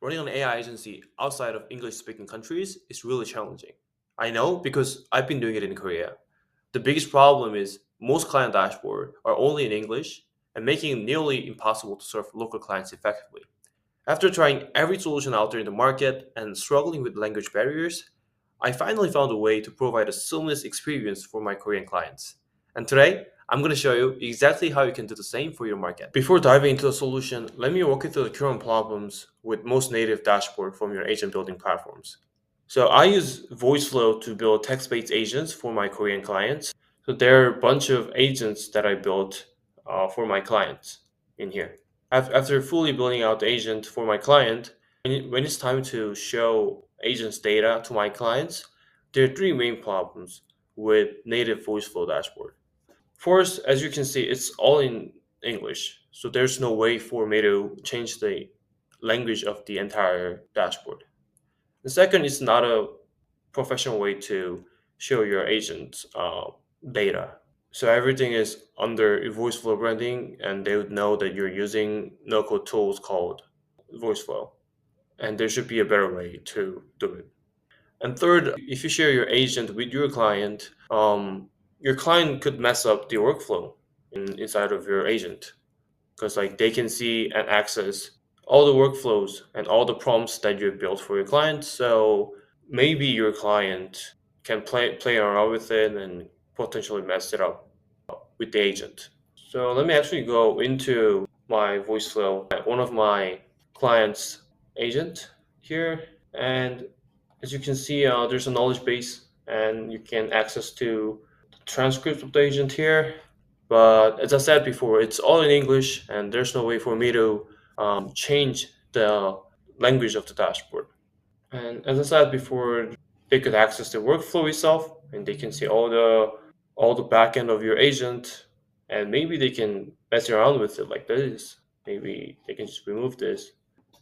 Running an AI agency outside of English speaking countries is really challenging. I know because I've been doing it in Korea. The biggest problem is most client dashboards are only in English and making it nearly impossible to serve local clients effectively. After trying every solution out there in the market and struggling with language barriers, I finally found a way to provide a seamless experience for my Korean clients. And today, I'm going to show you exactly how you can do the same for your market. Before diving into the solution, let me walk you through the current problems with most native dashboard from your agent building platforms. So I use VoiceFlow to build text-based agents for my Korean clients. So there are a bunch of agents that I built for my clients in here. After fully building out the agent for my client, when it's time to show agents data to my clients, there are three main problems with native VoiceFlow dashboard. First, as you can see, it's all in English, so there's no way for me to change the language of the entire dashboard. The second is not a professional way to show your agent data. So everything is under VoiceFlow branding, and they would know that you're using no-code tools called VoiceFlow, and there should be a better way to do it. And third, if you share your agent with your client could mess up the workflow inside of your agent because like they can see and access all the workflows and all the prompts that you've built for your client. So maybe your client can play around with it and potentially mess it up with the agent. So let me actually go into my voice flow, one of my clients' agent here, and as you can see, there's a knowledge base, and you can access to the transcript of the agent here. But as I said before, it's all in English, and there's no way for me to change the language of the dashboard. And as I said before, they could access the workflow itself, and they can see all the backend of your agent, and maybe they can mess around with it like this. Maybe they can just remove this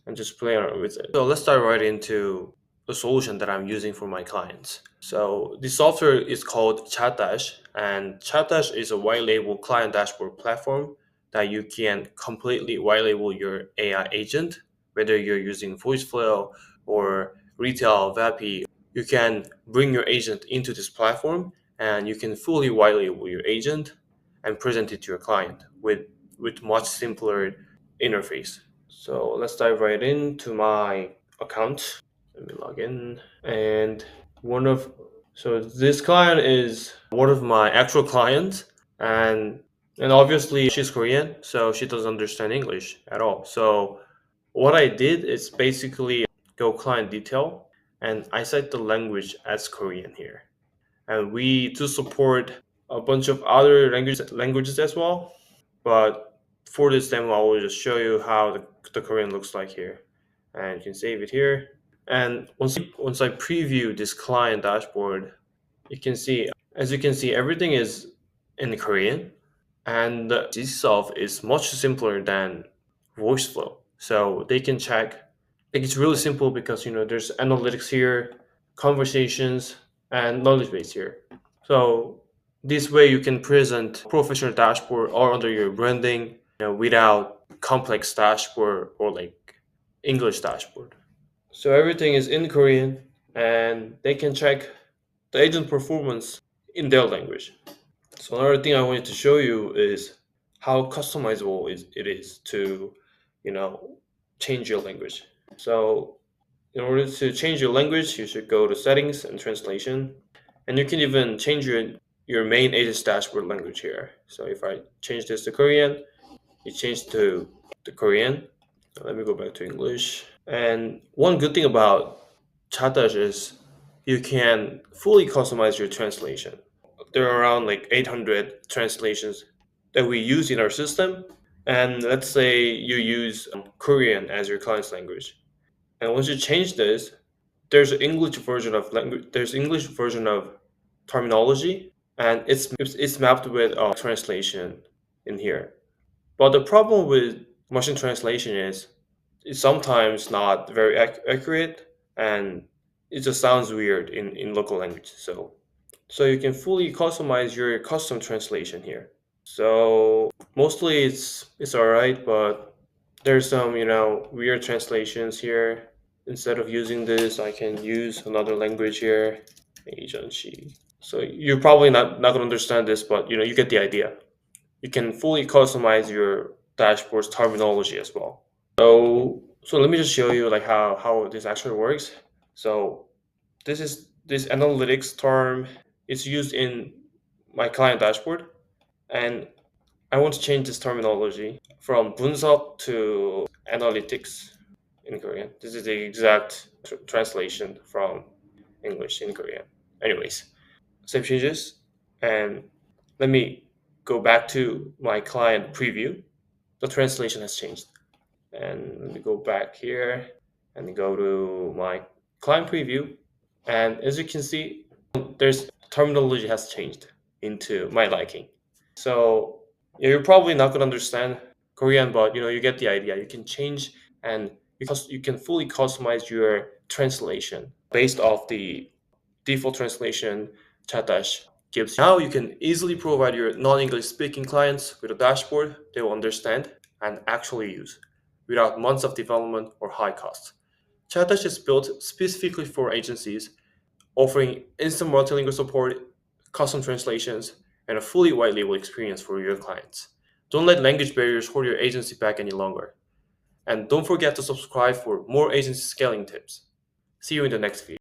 and just play around with it. So let's dive right into the solution that I'm using for my clients. So the software is called ChatDash, and ChatDash is a white label client dashboard platform that you can completely white label your AI agent, whether you're using VoiceFlow or Retail, Vapi. You can bring your agent into this platform, and you can fully white label your agent and present it to your client with much simpler interface. So let's dive right into my account. Let me log in. And one of so this client is one of my actual clients, and obviously she's Korean, so she doesn't understand English at all. So what I did is basically go client detail, and I set the language as Korean here. And we do support a bunch of other languages as well, but for this demo, I will just show you how the Korean looks like here. And you can save it here. And once I preview this client dashboard, as you can see, everything is in Korean. And this itself is much simpler than VoiceFlow. So they can check. Like it's really simple because there's analytics here, conversations, and knowledge base here. So this way you can present professional dashboard all under your branding, without complex dashboard or like English dashboard. So everything is in Korean, and they can check the agent performance in their language. So another thing I wanted to show you is how customizable it is to, you know, change your language. So in order to change your language, you should go to settings and translation, and you can even change your main agent's dashboard language here. So if I change this to Korean, it changed to the Korean. Let me go back to English. And one good thing about Chatash is you can fully customize your translation. There are around like 800 translations that we use in our system. And let's say you use Korean as your client's language. And once you change this, there's English version of terminology, and it's mapped with translation in here. But the problem with machine translation is it's sometimes not very accurate, and it just sounds weird in local language. So you can fully customize your custom translation here. So mostly it's all right, but There's some, weird translations here. Instead of using this, I can use another language here, agency. So you're probably not gonna understand this, but you get the idea. You can fully customize your dashboard's terminology as well. So let me just show you like how this actually works. So this analytics term is used in my client dashboard, and I want to change this terminology from 분석 to analytics in Korean. This is the exact translation from English in Korean. Anyways, save changes, and let me go back to my client preview. The translation has changed. And let me go back here and go to my client preview. And as you can see, there's terminology has changed into my liking. So you're probably not gonna understand Korean, but you get the idea. You can change, and because you can fully customize your translation based off the default translation Chatash gives you. Now you can easily provide your non-English speaking clients with a dashboard they will understand and actually use without months of development or high costs. Chatash is built specifically for agencies, offering instant multilingual support, custom translations, and a fully white label experience for your clients. Don't let language barriers hold your agency back any longer. And don't forget to subscribe for more agency scaling tips. See you in the next video.